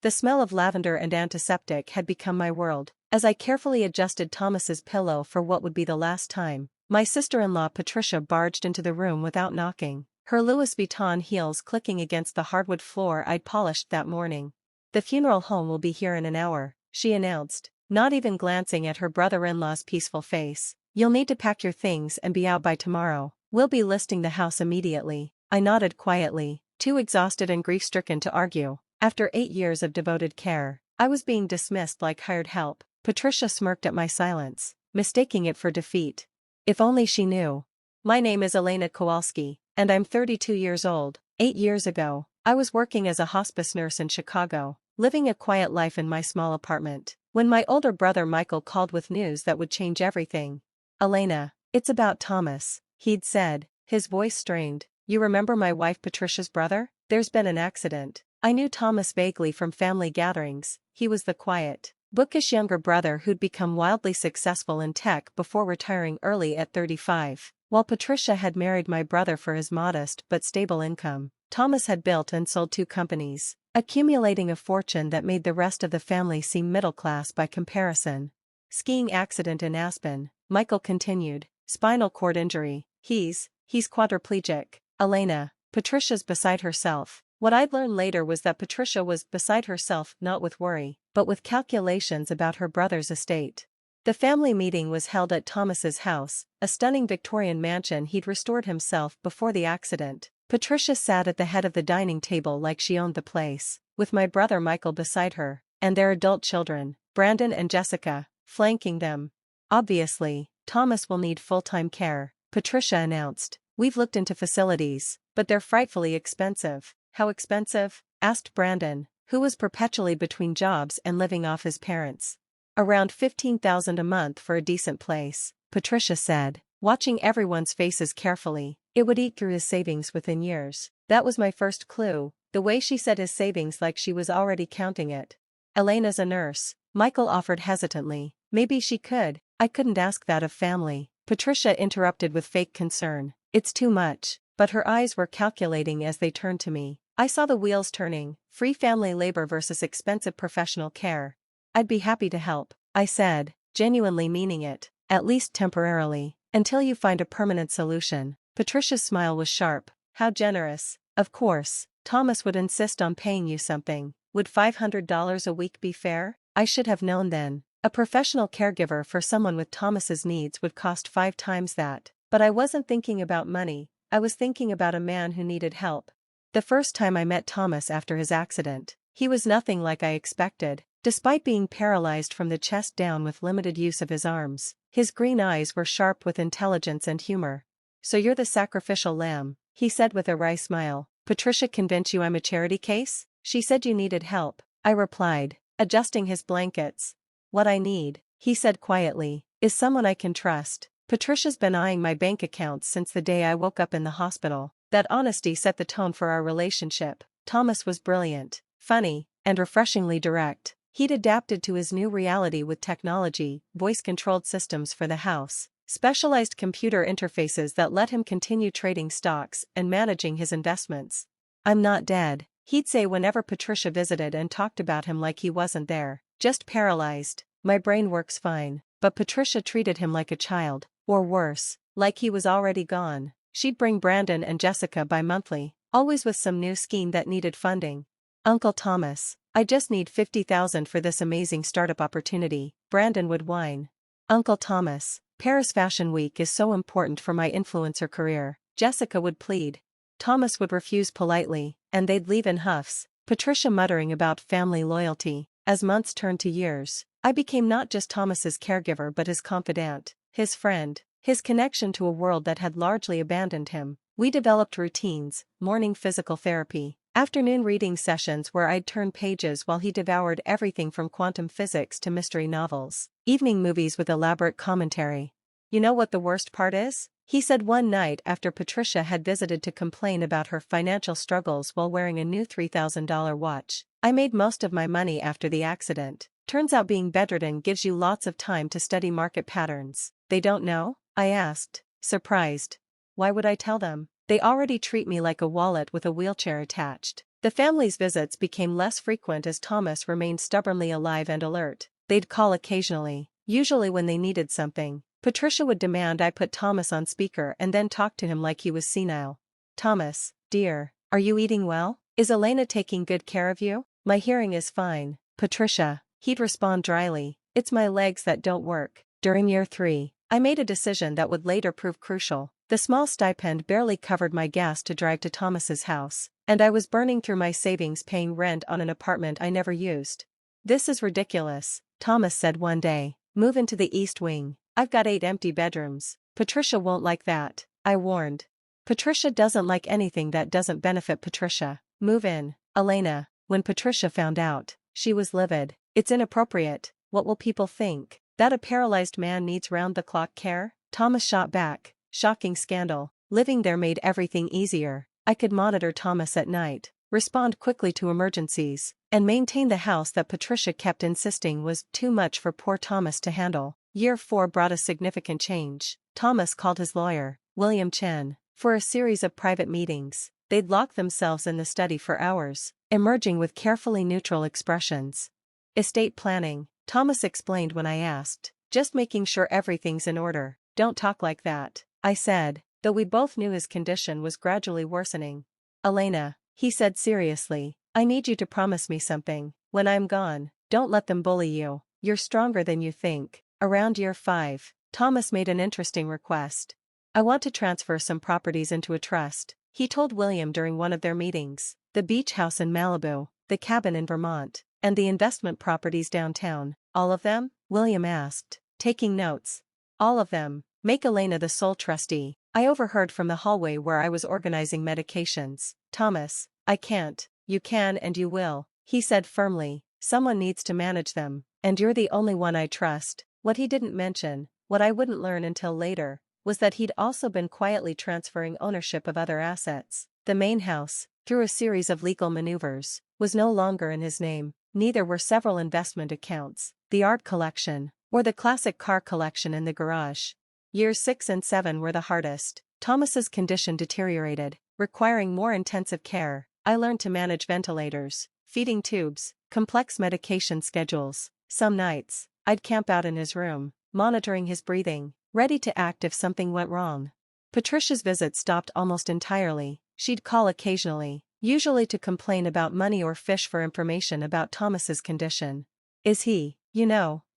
The smell of lavender and antiseptic had become my world. As I carefully adjusted Thomas's pillow for what would be the last time, my sister-in-law Patricia barged into the room without knocking, her Louis Vuitton heels clicking against the hardwood floor I'd polished that morning. "The funeral home will be here in an hour," she announced, not even glancing at her brother-in-law's peaceful face. "You'll need to pack your things and be out by tomorrow. We'll be listing the house immediately." I nodded quietly, too exhausted and grief-stricken to argue. After 8 years of devoted care, I was being dismissed like hired help. Patricia smirked at my silence, mistaking it for defeat. If only she knew. "My name is Elena Kowalski, and I'm 32 years old. 8 years ago, I was working as a hospice nurse in Chicago, living a quiet life in my small apartment, when my older brother Michael called with news that would change everything." "Elena, it's about Thomas," he'd said, his voice strained. "You remember my wife Patricia's brother? There's been an accident." I knew Thomas vaguely from family gatherings. He was the quiet, bookish younger brother who'd become wildly successful in tech before retiring early at 35. While Patricia had married my brother for his modest but stable income, Thomas had built and sold 2 companies, accumulating a fortune that made the rest of the family seem middle class by comparison. "Skiing accident in Aspen," Michael continued. "Spinal cord injury. He's quadriplegic." "Elena." Patricia's beside herself. What I'd learn later was that Patricia was beside herself not with worry, but with calculations about her brother's estate. The family meeting was held at Thomas's house, a stunning Victorian mansion he'd restored himself before the accident. Patricia sat at the head of the dining table like she owned the place, with my brother Michael beside her, and their adult children, Brandon and Jessica, flanking them. "Obviously, Thomas will need full-time care," Patricia announced. "We've looked into facilities, but they're frightfully expensive." "How expensive?" asked Brandon, who was perpetually between jobs and living off his parents. "Around $15,000 a month for a decent place," Patricia said, watching everyone's faces carefully. "It would eat through his savings within years." That was my first clue, the way she said his savings like she was already counting it. "Elena's a nurse," Michael offered hesitantly. "Maybe she could." "I couldn't ask that of family," Patricia interrupted with fake concern. "It's too much." But her eyes were calculating as they turned to me. I saw the wheels turning, free family labor versus expensive professional care. "I'd be happy to help," I said, genuinely meaning it, "at least temporarily, until you find a permanent solution." Patricia's smile was sharp. "How generous." "Of course, Thomas would insist on paying you something. Would $500 a week be fair?" I should have known then. A professional caregiver for someone with Thomas's needs would cost 5 times that. But I wasn't thinking about money. I was thinking about a man who needed help. The first time I met Thomas after his accident, he was nothing like I expected. Despite being paralyzed from the chest down with limited use of his arms, his green eyes were sharp with intelligence and humor. "So you're the sacrificial lamb," he said with a wry smile. "Patricia convinced you I'm a charity case?" "She said you needed help," I replied, adjusting his blankets. "What I need," he said quietly, "is someone I can trust." Patricia's been eyeing my bank accounts since the day I woke up in the hospital. That honesty set the tone for our relationship. Thomas was brilliant, funny, and refreshingly direct. He'd adapted to his new reality with technology, voice-controlled systems for the house, specialized computer interfaces that let him continue trading stocks and managing his investments. "I'm not dead," he'd say whenever Patricia visited and talked about him like he wasn't there. "Just paralyzed. My brain works fine." But Patricia treated him like a child, or worse, like he was already gone. She'd bring Brandon and Jessica bi-monthly, always with some new scheme that needed funding. "Uncle Thomas, I just need $50,000 for this amazing startup opportunity," Brandon would whine. "Uncle Thomas, Paris Fashion Week is so important for my influencer career," Jessica would plead. Thomas would refuse politely, and they'd leave in huffs, Patricia muttering about family loyalty. As months turned to years, I became not just Thomas's caregiver but his confidant, his friend, his connection to a world that had largely abandoned him. We developed routines: morning physical therapy, afternoon reading sessions where I'd turn pages while he devoured everything from quantum physics to mystery novels, evening movies with elaborate commentary. "You know what the worst part is?" he said one night after Patricia had visited to complain about her financial struggles while wearing a new $3,000 watch. "I made most of my money after the accident. Turns out being bedridden gives you lots of time to study market patterns." "They don't know?" I asked, surprised. "Why would I tell them? They already treat me like a wallet with a wheelchair attached." The family's visits became less frequent as Thomas remained stubbornly alive and alert. They'd call occasionally, usually when they needed something. Patricia would demand I put Thomas on speaker and then talk to him like he was senile. "Thomas, dear, are you eating well? Is Elena taking good care of you?" "My hearing is fine, Patricia," he'd respond dryly. "It's my legs that don't work." During year 3, I made a decision that would later prove crucial. The small stipend barely covered my gas to drive to Thomas's house, and I was burning through my savings paying rent on an apartment I never used. "This is ridiculous," Thomas said one day. "Move into the East Wing. I've got 8 empty bedrooms." "Patricia won't like that," I warned. "Patricia doesn't like anything that doesn't benefit Patricia. Move in, Elena." When Patricia found out, she was livid. "It's inappropriate. What will people think? That a paralyzed man needs round-the-clock care?" Thomas shot back. "Shocking scandal. Living there made everything easier. I could monitor Thomas at night, respond quickly to emergencies, and maintain the house that Patricia kept insisting was too much for poor Thomas to handle." Year 4 brought a significant change. Thomas called his lawyer, William Chen, for a series of private meetings. They'd lock themselves in the study for hours, emerging with carefully neutral expressions. "Estate planning," Thomas explained when I asked. "Just making sure everything's in order." "Don't talk like that," I said, though we both knew his condition was gradually worsening. "Elena," he said seriously, "I need you to promise me something. When I'm gone, don't let them bully you. You're stronger than you think." Around year 5, Thomas made an interesting request. "I want to transfer some properties into a trust," he told William during one of their meetings. "The beach house in Malibu, the cabin in Vermont, and the investment properties downtown." "All of them?" William asked, taking notes. "All of them. Make Elena the sole trustee." I overheard from the hallway where I was organizing medications. "Thomas, I can't." "You can and you will," he said firmly. "Someone needs to manage them, and you're the only one I trust." What he didn't mention, what I wouldn't learn until later, was that he'd also been quietly transferring ownership of other assets. The main house, through a series of legal maneuvers, was no longer in his name. Neither were several investment accounts, the art collection, or the classic car collection in the garage. Years 6 and 7 were the hardest. Thomas's condition deteriorated, requiring more intensive care. I learned to manage ventilators, feeding tubes, complex medication schedules. Some nights, I'd camp out in his room, monitoring his breathing, ready to act if something went wrong. Patricia's visits stopped almost entirely. She'd call occasionally, usually to complain about money or fish for information about Thomas's condition. "Is he,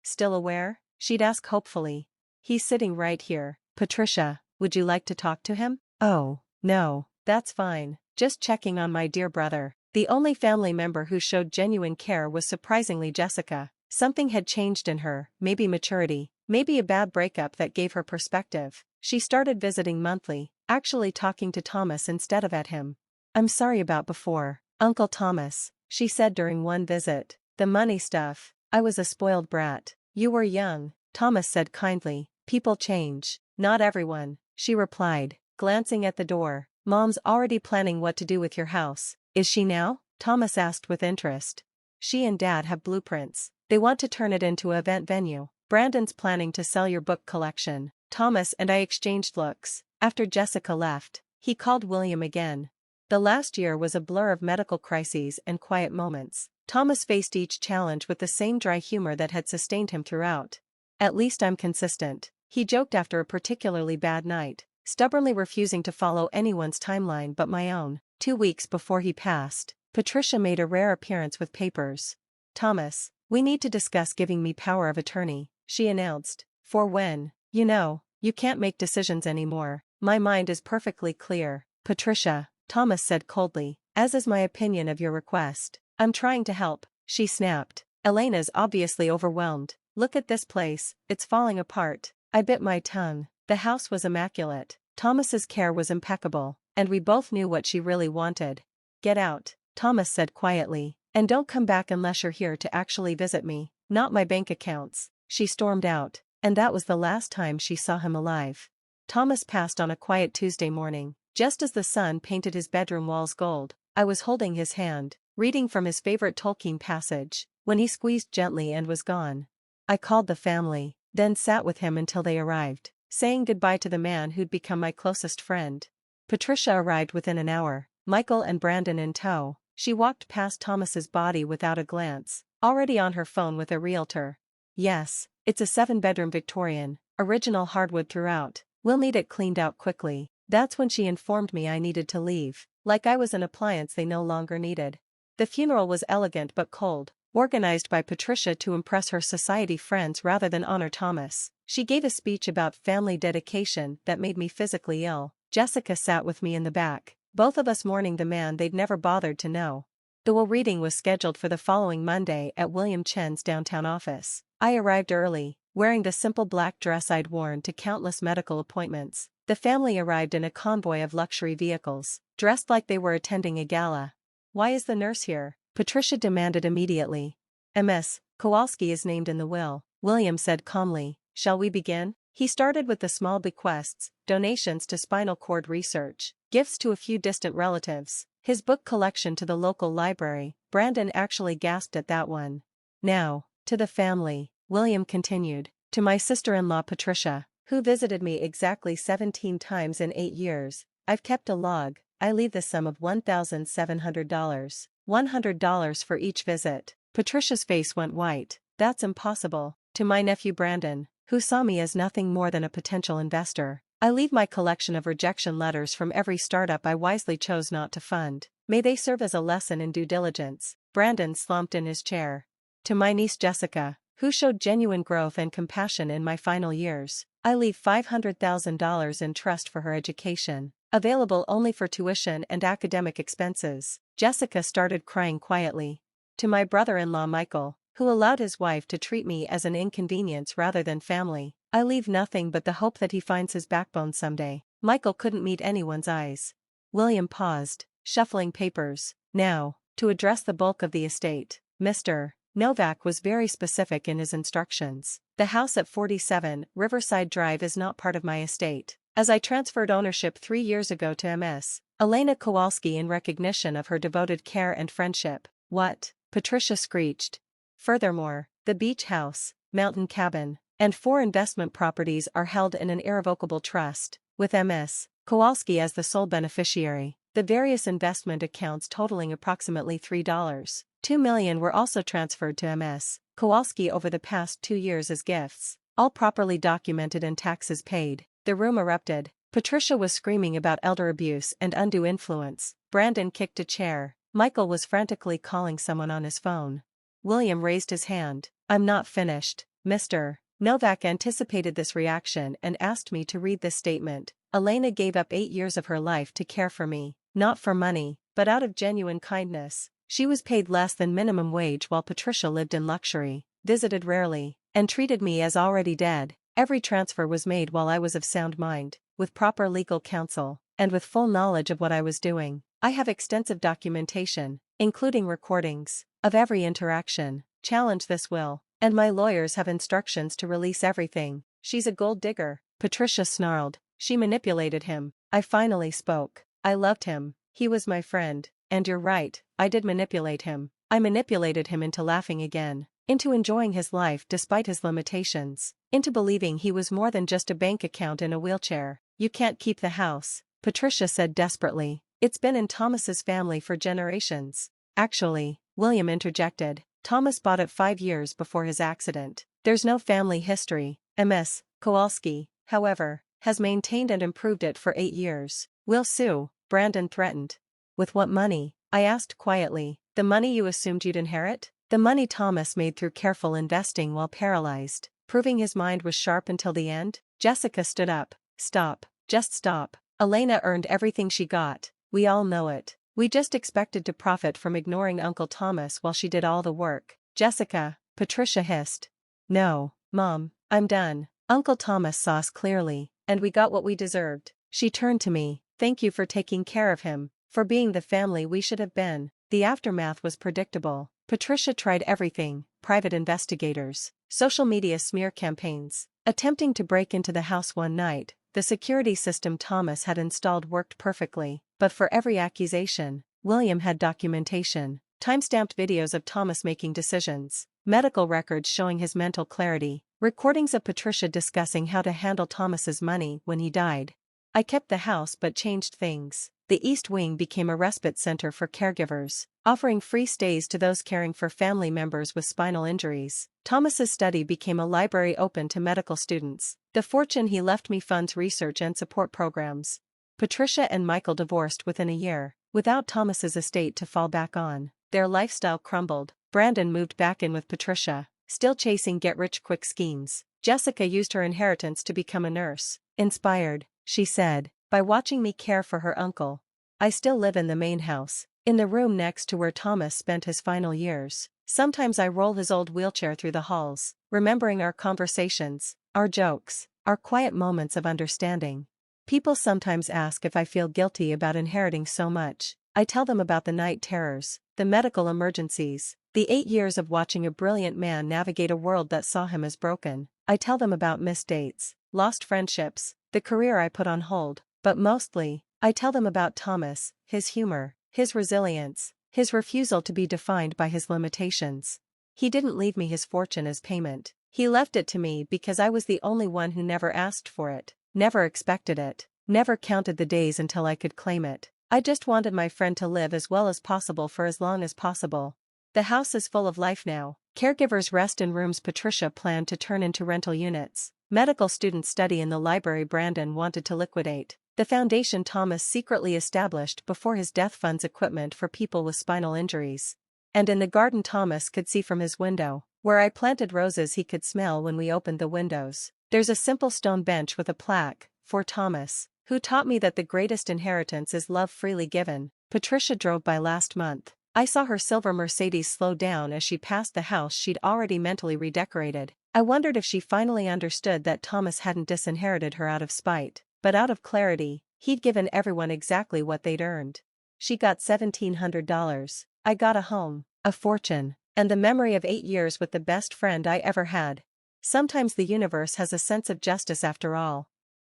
still aware?" she'd ask hopefully. "He's sitting right here, Patricia. Would you like to talk to him?" "Oh, no, that's fine. Just checking on my dear brother." The only family member who showed genuine care was surprisingly Jessica. Something had changed in her, maybe maturity, maybe a bad breakup that gave her perspective. She started visiting monthly, actually talking to Thomas instead of at him. "I'm sorry about before, Uncle Thomas," she said during one visit. "The money stuff. I was a spoiled brat." "You were young," Thomas said kindly. "People change." "Not everyone," she replied, glancing at the door. "Mom's already planning what to do with your house." "Is she now?" Thomas asked with interest. "She and Dad have blueprints. They want to turn it into an event venue. Brandon's planning to sell your book collection." Thomas and I exchanged looks. After Jessica left, he called William again. The last year was a blur of medical crises and quiet moments. Thomas faced each challenge with the same dry humor that had sustained him throughout. "At least I'm consistent," he joked after a particularly bad night, stubbornly refusing to follow anyone's timeline but my own. 2 weeks before he passed, Patricia made a rare appearance with papers. "Thomas, we need to discuss giving me power of attorney," she announced. "For when, you can't make decisions anymore. My mind is perfectly clear." "Patricia," Thomas said coldly, "as is my opinion of your request." "I'm trying to help," she snapped. "Elena's obviously overwhelmed. Look at this place, it's falling apart." I bit my tongue. The house was immaculate, Thomas's care was impeccable, and we both knew what she really wanted. "Get out," Thomas said quietly, "and don't come back unless you're here to actually visit me, not my bank accounts." She stormed out, and that was the last time she saw him alive. Thomas passed on a quiet Tuesday morning, just as the sun painted his bedroom walls gold. I was holding his hand, reading from his favorite Tolkien passage, when he squeezed gently and was gone. I called the family, then sat with him until they arrived, saying goodbye to the man who'd become my closest friend. Patricia arrived within an hour, Michael and Brandon in tow. She walked past Thomas's body without a glance, already on her phone with a realtor. Yes, it's a 7-bedroom Victorian, original hardwood throughout. We'll need it cleaned out quickly. That's when she informed me I needed to leave, like I was an appliance they no longer needed. The funeral was elegant but cold, organized by Patricia to impress her society friends rather than honor Thomas. She gave a speech about family dedication that made me physically ill. Jessica sat with me in the back, both of us mourning the man they'd never bothered to know. The will reading was scheduled for the following Monday at William Chen's downtown office. I arrived early, wearing the simple black dress I'd worn to countless medical appointments. The family arrived in a convoy of luxury vehicles, dressed like they were attending a gala. "Why is the nurse here?" Patricia demanded immediately. "Ms. Kowalski is named in the will," William said calmly. "Shall we begin?" He started with the small bequests, donations to spinal cord research, gifts to a few distant relatives, his book collection to the local library. Brandon actually gasped at that one. "Now, to the family," William continued, "to my sister-in-law Patricia, who visited me exactly 17 times in 8 years. I've kept a log. I leave the sum of $1,700. $100 for each visit." Patricia's face went white. "That's impossible." "To my nephew Brandon, who saw me as nothing more than a potential investor. I leave my collection of rejection letters from every startup I wisely chose not to fund. May they serve as a lesson in due diligence." Brandon slumped in his chair. "To my niece Jessica, who showed genuine growth and compassion in my final years. I leave $500,000 in trust for her education, available only for tuition and academic expenses." Jessica started crying quietly. "To my brother-in-law Michael, who allowed his wife to treat me as an inconvenience rather than family. I leave nothing but the hope that he finds his backbone someday." Michael couldn't meet anyone's eyes. William paused, shuffling papers. "Now, to address the bulk of the estate. Mr. Novak was very specific in his instructions. The house at 47 Riverside Drive is not part of my estate, as I transferred ownership 3 years ago to Ms. Elena Kowalski in recognition of her devoted care and friendship." "What?" Patricia screeched. "Furthermore, the beach house, mountain cabin, and 4 investment properties are held in an irrevocable trust, with Ms. Kowalski as the sole beneficiary. The various investment accounts totaling approximately $3.2 million were also transferred to Ms. Kowalski over the past 2 years as gifts, all properly documented and taxes paid." The room erupted. Patricia was screaming about elder abuse and undue influence. Brandon kicked a chair. Michael was frantically calling someone on his phone. William raised his hand. "I'm not finished." Mr. Novak anticipated this reaction and asked me to read this statement. "Elena gave up 8 years of her life to care for me, not for money, but out of genuine kindness. She was paid less than minimum wage while Patricia lived in luxury, visited rarely, and treated me as already dead. Every transfer was made while I was of sound mind, with proper legal counsel, and with full knowledge of what I was doing. I have extensive documentation, including recordings, of every interaction. Challenge this will, and my lawyers have instructions to release everything." "She's a gold digger," Patricia snarled. "She manipulated him." I finally spoke. "I loved him. He was my friend, and you're right, I did manipulate him. I manipulated him into laughing again, into enjoying his life despite his limitations, into believing he was more than just a bank account in a wheelchair." "You can't keep the house," Patricia said desperately. "It's been in Thomas's family for generations." "Actually," William interjected, "Thomas bought it 5 years before his accident. There's no family history. Ms. Kowalski, however, has maintained and improved it for 8 years. We'll sue," Brandon threatened. "With what money?" I asked quietly. "The money you assumed you'd inherit? The money Thomas made through careful investing while paralyzed, proving his mind was sharp until the end." Jessica stood up. "Stop. Just stop. Elena earned everything she got. We all know it. We just expected to profit from ignoring Uncle Thomas while she did all the work." "Jessica," Patricia hissed. "No, Mom, I'm done. Uncle Thomas saw us clearly, and we got what we deserved." She turned to me. "Thank you for taking care of him, for being the family we should have been." The aftermath was predictable. Patricia tried everything: private investigators, social media smear campaigns, attempting to break into the house one night. The security system Thomas had installed worked perfectly, but for every accusation, William had documentation, time-stamped videos of Thomas making decisions, medical records showing his mental clarity, recordings of Patricia discussing how to handle Thomas's money when he died. "I kept the house but changed things." the East Wing became a respite center for caregivers, offering free stays to those caring for family members with spinal injuries. Thomas's study became a library open to medical students. The fortune he left me funds research and support programs. Patricia and Michael divorced within a year, without Thomas's estate to fall back on. Their lifestyle crumbled. Brandon moved back in with Patricia, still chasing get-rich-quick schemes. Jessica used her inheritance to become a nurse. Inspired, she said, by watching me care for her uncle. I still live in the main house, in the room next to where Thomas spent his final years. Sometimes I roll his old wheelchair through the halls, remembering our conversations, our jokes, our quiet moments of understanding. People sometimes ask if I feel guilty about inheriting so much. I tell them about the night terrors, the medical emergencies, the 8 years of watching a brilliant man navigate a world that saw him as broken. I tell them about missed dates, lost friendships, the career I put on hold, but mostly, I tell them about Thomas, his humor, his resilience, his refusal to be defined by his limitations. He didn't leave me his fortune as payment. He left it to me because I was the only one who never asked for it, never expected it, never counted the days until I could claim it. I just wanted my friend to live as well as possible for as long as possible. The house is full of life now. Caregivers rest in rooms Patricia planned to turn into rental units. Medical students study in the library Brandon wanted to liquidate. The foundation Thomas secretly established before his death funds equipment for people with spinal injuries. And in the garden Thomas could see from his window, where I planted roses he could smell when we opened the windows. There's a simple stone bench with a plaque, for Thomas, who taught me that the greatest inheritance is love freely given. Patricia drove by last month. I saw her silver Mercedes slow down as she passed the house she'd already mentally redecorated. I wondered if she finally understood that Thomas hadn't disinherited her out of spite, but out of clarity. He'd given everyone exactly what they'd earned. She got $1,700. I got a home, a fortune, and the memory of 8 years with the best friend I ever had. Sometimes the universe has a sense of justice after all.